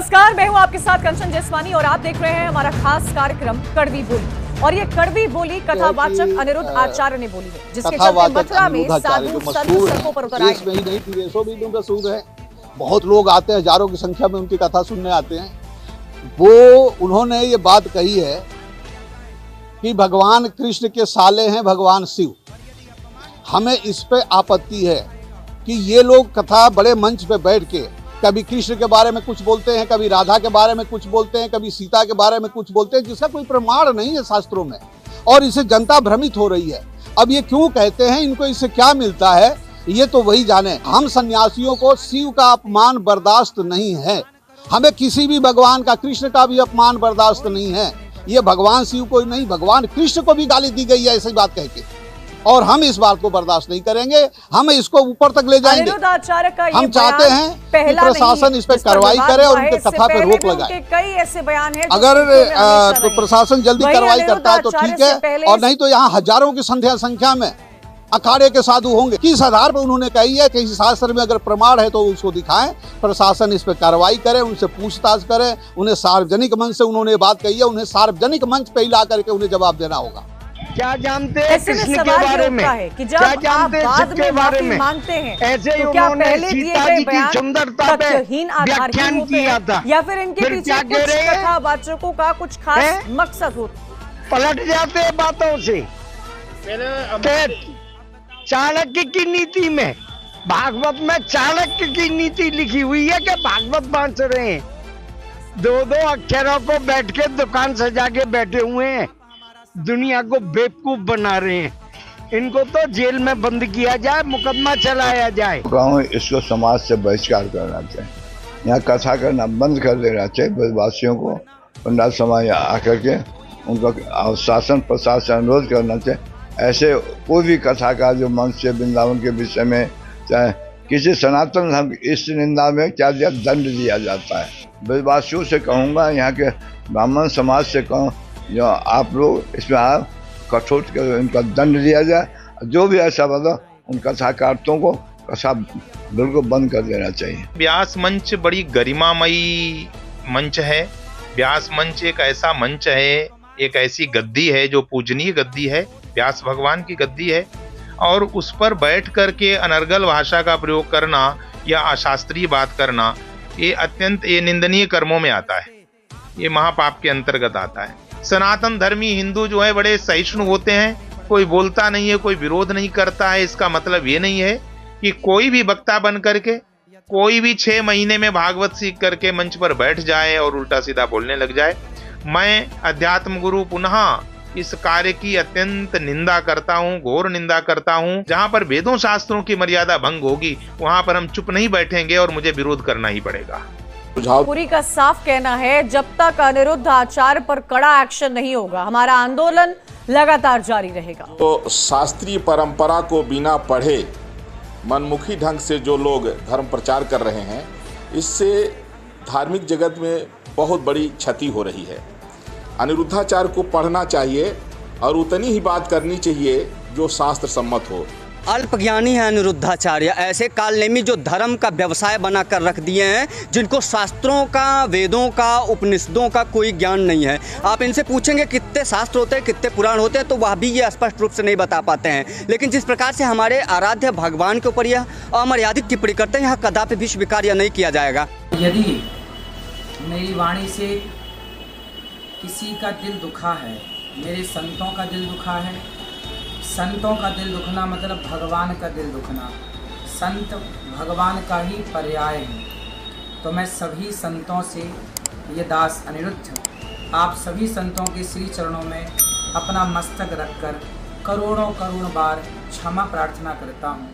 नमस्कार, मैं हूं आपके साथ कंचन जसवानी और आप देख रहे हैं हमारा खास कार्यक्रम कड़वी बोली। और ये कड़वी बोली कथावाचक अनिरुद्ध आचार्य ने बोली है, जिसके चलते मथुरा में साधु संत सड़कों पर उतर आए। देश में ही नहीं, विदेशों में भी उनका सूद है। बहुत लोग आते हैं, हजारों की संख्या में उनकी कथा सुनने आते हैं। वो उन्होंने ये बात कही है कि भगवान कृष्ण के साले हैं भगवान शिव। हमें इस पे आपत्ति है कि ये लोग कथा बड़े मंच पे बैठ के कभी कृष्ण के बारे में कुछ बोलते हैं, कभी राधा के बारे में कुछ बोलते हैं, कभी सीता के बारे में कुछ बोलते हैं, जिसका कोई प्रमाण नहीं है शास्त्रों में, और इससे जनता भ्रमित हो रही है। अब ये क्यों कहते हैं, इनको इससे क्या मिलता है, ये तो वही जाने। हम सन्यासियों को शिव का अपमान बर्दाश्त नहीं है, हमें किसी भी भगवान का, कृष्ण का भी अपमान बर्दाश्त नहीं है। ये भगवान शिव को नहीं, भगवान कृष्ण को भी गाली दी गई है ऐसी बात कह के, और हम इस बात को बर्दाश्त नहीं करेंगे। हम इसको ऊपर तक ले जाएंगे। हम चाहते हैं कि प्रशासन इस पर कार्रवाई करे और उनके कथा पर रोक लगाए। कई ऐसे बयान हैं अगर तो प्रशासन जल्दी कार्रवाई करता है तो ठीक है, और नहीं तो यहाँ हजारों की संख्या में अखाड़े के साधु होंगे। किस आधार पर उन्होंने कही है, किसी शास्त्र में अगर प्रमाण है तो उसको दिखाएं, प्रशासन इस पर कार्रवाई करे, उनसे पूछताछ करे। उन्हें सार्वजनिक मंच से उन्होंने बात कही है, उन्हें सार्वजनिक मंच पे ला करके उन्हें जवाब देना होगा। क्या जानते हैं कृष्ण के बारे में, क्या जानते हैं शिव के बारे में, मानते हैं ऐसे ही उन्होंने सीता जी की सुंदरता पे व्याख्यान किया था, या फिर इनके पीछे कुछ कथावाचकों का कुछ खास मकसद हो? पलट जाते हैं बातों से। चाणक्य की नीति में, भागवत में चाणक्य की नीति लिखी हुई है कि भागवत बांट रहे हैं, दो अक्षरों को बैठ के दुकान सजा के बैठे हुए हैं, दुनिया को बेवकूफ बना रहे हैं। इनको तो जेल में बंद किया जाए, मुकदमा चलाया जाए। इसको समाज से बहिष्कार करना चाहिए, यहाँ कथा करना बंद कर देना चाहिए। ब्रजवासियों को पंडाल समाज आकर के उनको शासन प्रशासन से अनुरोध करना चाहिए, ऐसे कोई भी कथा का जो मंच से वृंदावन के विषय में, चाहे किसी सनातन धर्म इस निंदा में क्या दिया दंड दिया जाता है। ब्रजवासियों से कहूँगा, यहाँ के ब्राह्मण समाज से कहूँ, जो आप लोग इसमें आप कठोर कर इनका दंड दिया जाए। जो भी ऐसा बता उन कथाकारतों को कथा बिल्कुल बंद कर देना चाहिए। व्यास मंच बड़ी गरिमामयी मंच है। व्यास मंच एक ऐसा मंच है, एक ऐसी गद्दी है जो पूजनीय गद्दी है, व्यास भगवान की गद्दी है, और उस पर बैठ करके अनर्गल भाषा का प्रयोग करना या अशास्त्रीय बात करना, ये अत्यंत निंदनीय कर्मों में आता है, ये महापाप के अंतर्गत आता है। सनातन धर्मी हिंदू जो है बड़े सहिष्णु होते हैं, कोई बोलता नहीं है, कोई विरोध नहीं करता है। इसका मतलब ये नहीं है कि कोई भी वक्ता बन करके कोई भी 6 महीने में भागवत सीख करके मंच पर बैठ जाए और उल्टा सीधा बोलने लग जाए। मैं अध्यात्म गुरु पुनः इस कार्य की अत्यंत निंदा करता हूँ, घोर निंदा करता हूँ। जहाँ पर वेदों शास्त्रों की मर्यादा भंग होगी वहां पर हम चुप नहीं बैठेंगे और मुझे विरोध करना ही पड़ेगा। पुरी का साफ कहना है, जब तक अनिरुद्ध आचार्य पर कड़ा एक्शन नहीं होगा, हमारा आंदोलन लगातार जारी रहेगा। तो शास्त्रीय परंपरा को बिना पढ़े मनमुखी ढंग से जो लोग धर्म प्रचार कर रहे हैं, इससे धार्मिक जगत में बहुत बड़ी क्षति हो रही है। अनिरुद्धाचार्य को पढ़ना चाहिए और उतनी ही बात करनी चाहिए जो शास्त्र सम्मत हो। अल्पज्ञानी है अनिरुद्धाचार्य, ऐसे कालनेमी जो धर्म का व्यवसाय बना कर रख दिए हैं, जिनको शास्त्रों का, वेदों का, उपनिषदों का कोई ज्ञान नहीं है। आप इनसे पूछेंगे कितने शास्त्र होते हैं, कितने पुराण होते हैं, तो वह भी ये स्पष्ट रूप से नहीं बता पाते हैं। लेकिन जिस प्रकार से हमारे आराध्य भगवान के ऊपर यह अमर्यादित टिप्पणी करते हैं, यह कदापि भी स्वीकार या नहीं किया जाएगा। यदि मेरी वाणी से किसी का दिल दुखा है, मेरे संतों का दिल दुखा है, संतों का दिल दुखना मतलब भगवान का दिल दुखना, संत भगवान का ही पर्याय है, तो मैं सभी संतों से, ये दास अनिरुद्ध आप सभी संतों के श्री चरणों में अपना मस्तक रखकर करोड़ों बार क्षमा प्रार्थना करता हूँ।